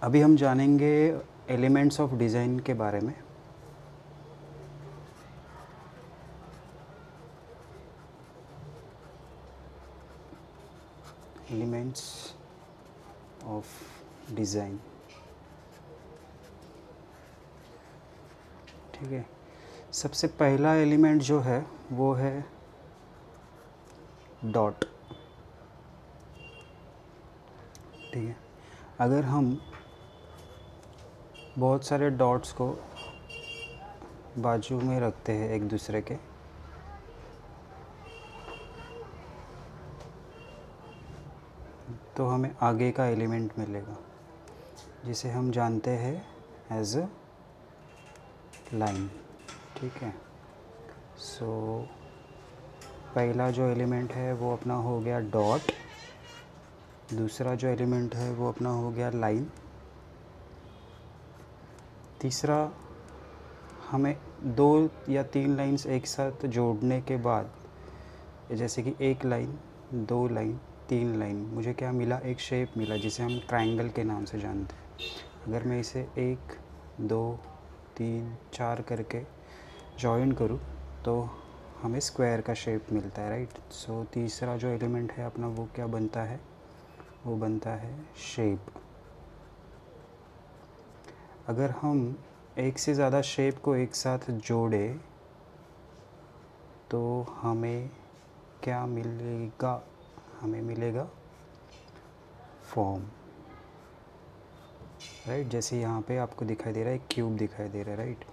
अभी हम जानेंगे एलिमेंट्स ऑफ डिज़ाइन के बारे में। एलिमेंट्स ऑफ डिज़ाइन, ठीक है। सबसे पहला एलिमेंट जो है वो है डॉट, ठीक है। अगर हम बहुत सारे डॉट्स को बाजू में रखते हैं एक दूसरे के, तो हमें आगे का एलिमेंट मिलेगा जिसे हम जानते हैं एज अ लाइन, ठीक है। सो पहला जो एलिमेंट है वो अपना हो गया डॉट, दूसरा जो एलिमेंट है वो अपना हो गया लाइन, तीसरा हमें 2 या 3 लाइंस एक साथ जोड़ने के बाद, जैसे कि एक लाइन, 2 लाइन, 3 लाइन, मुझे क्या मिला, एक शेप मिला जिसे हम ट्रायंगल के नाम से जानते हैं। अगर मैं इसे 1 2 3 4 करके जॉइन करूँ तो हमें स्क्वायर का शेप मिलता है, राइट। सो तीसरा जो एलिमेंट है अपना वो क्या बनता है, वो बनता है शेप। अगर हम एक से ज़्यादा शेप को एक साथ जोड़े तो हमें क्या मिलेगा, हमें मिलेगा फॉर्म, राइट। जैसे यहाँ पे आपको दिखाई दे रहा है, एक क्यूब दिखाई दे रहा है, राइट।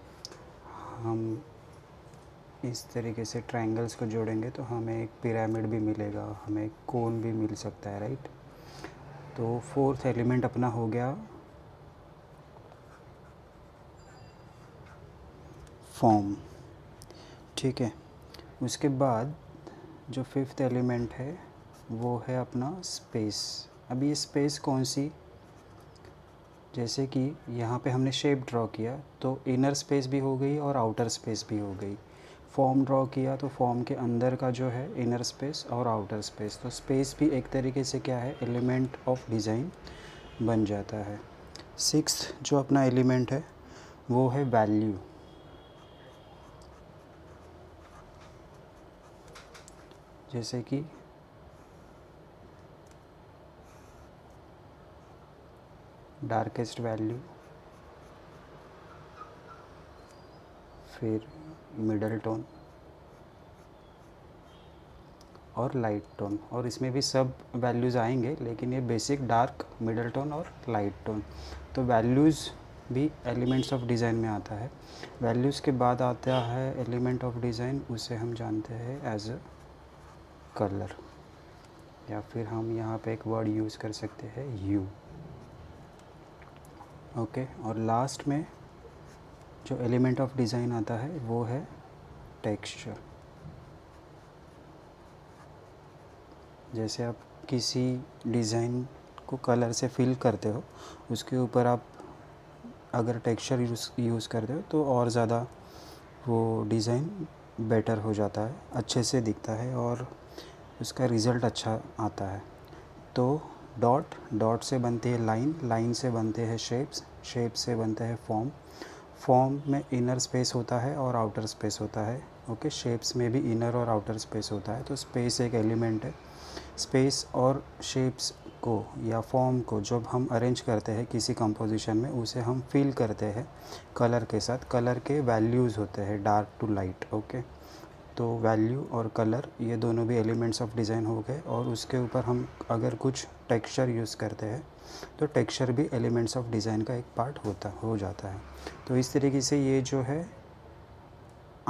हम इस तरीके से ट्रायंगल्स को जोड़ेंगे तो हमें एक पिरामिड भी मिलेगा, हमें एक कोन भी मिल सकता है, राइट। तो फोर्थ एलिमेंट अपना हो गया फॉर्म, ठीक है। उसके बाद जो फिफ्थ एलिमेंट है वो है अपना स्पेस। अब ये स्पेस कौन सी, जैसे कि यहाँ पे हमने शेप ड्रॉ किया तो इनर स्पेस भी हो गई और आउटर स्पेस भी हो गई। फॉर्म ड्रॉ किया तो फॉर्म के अंदर का जो है इनर स्पेस और आउटर स्पेस, तो स्पेस भी एक तरीके से क्या है, एलिमेंट ऑफ डिज़ाइन बन जाता है। सिक्स्थ जो अपना एलिमेंट है वो है वैल्यू। जैसे कि डार्केस्ट वैल्यू, फिर मिडल टोन और लाइट टोन, और इसमें भी सब वैल्यूज़ आएंगे लेकिन ये बेसिक डार्क, मिडल टोन और लाइट टोन। तो वैल्यूज़ भी एलिमेंट्स ऑफ डिज़ाइन में आता है। वैल्यूज़ के बाद आता है एलिमेंट ऑफ डिज़ाइन, उसे हम जानते हैं एज अ कलर, या फिर हम यहाँ पे एक वर्ड यूज़ कर सकते हैं ह्यू, ओके। और लास्ट में जो एलिमेंट ऑफ डिज़ाइन आता है वो है टेक्सचर। जैसे आप किसी डिज़ाइन को कलर से फिल करते हो, उसके ऊपर आप अगर टेक्सचर यूज़ करते हो तो और ज़्यादा वो डिज़ाइन बेटर हो जाता है, अच्छे से दिखता है और उसका रिज़ल्ट अच्छा आता है। तो डॉट से बनती है लाइन, लाइन से बनते हैं शेप्स, शेप से बनते हैं फॉर्म, फॉर्म में इनर स्पेस होता है और आउटर स्पेस होता है, ओके। शेप्स में भी इनर और आउटर स्पेस होता है। तो स्पेस एक एलिमेंट है। स्पेस और शेप्स को या फॉर्म को जब हम अरेंज करते हैं किसी कंपोजिशन में, उसे हम फिल करते हैं कलर के साथ। कलर के वैल्यूज़ होते हैं डार्क टू लाइट, ओके। तो वैल्यू और कलर ये दोनों भी एलिमेंट्स ऑफ डिज़ाइन हो गए, और उसके ऊपर हम अगर कुछ टेक्सचर यूज़ करते हैं तो टेक्सचर भी एलिमेंट्स ऑफ डिज़ाइन का एक पार्ट हो जाता है। तो इस तरीके से ये जो है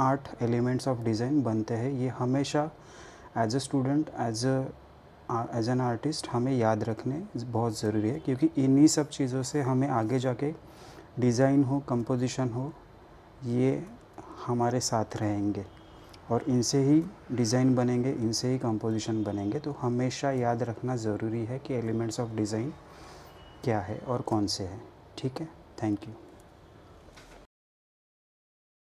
8 एलिमेंट्स ऑफ डिज़ाइन बनते हैं। ये हमेशा as a student, as an artist हमें याद रखने बहुत ज़रूरी है, क्योंकि इन्हीं सब चीज़ों से हमें आगे जाके डिज़ाइन हो, कंपोजिशन हो, ये हमारे साथ रहेंगे और इनसे ही डिज़ाइन बनेंगे, इनसे ही कंपोजिशन बनेंगे। तो हमेशा याद रखना ज़रूरी है कि एलिमेंट्स ऑफ डिज़ाइन क्या है और कौन से हैं, ठीक है। Thank you.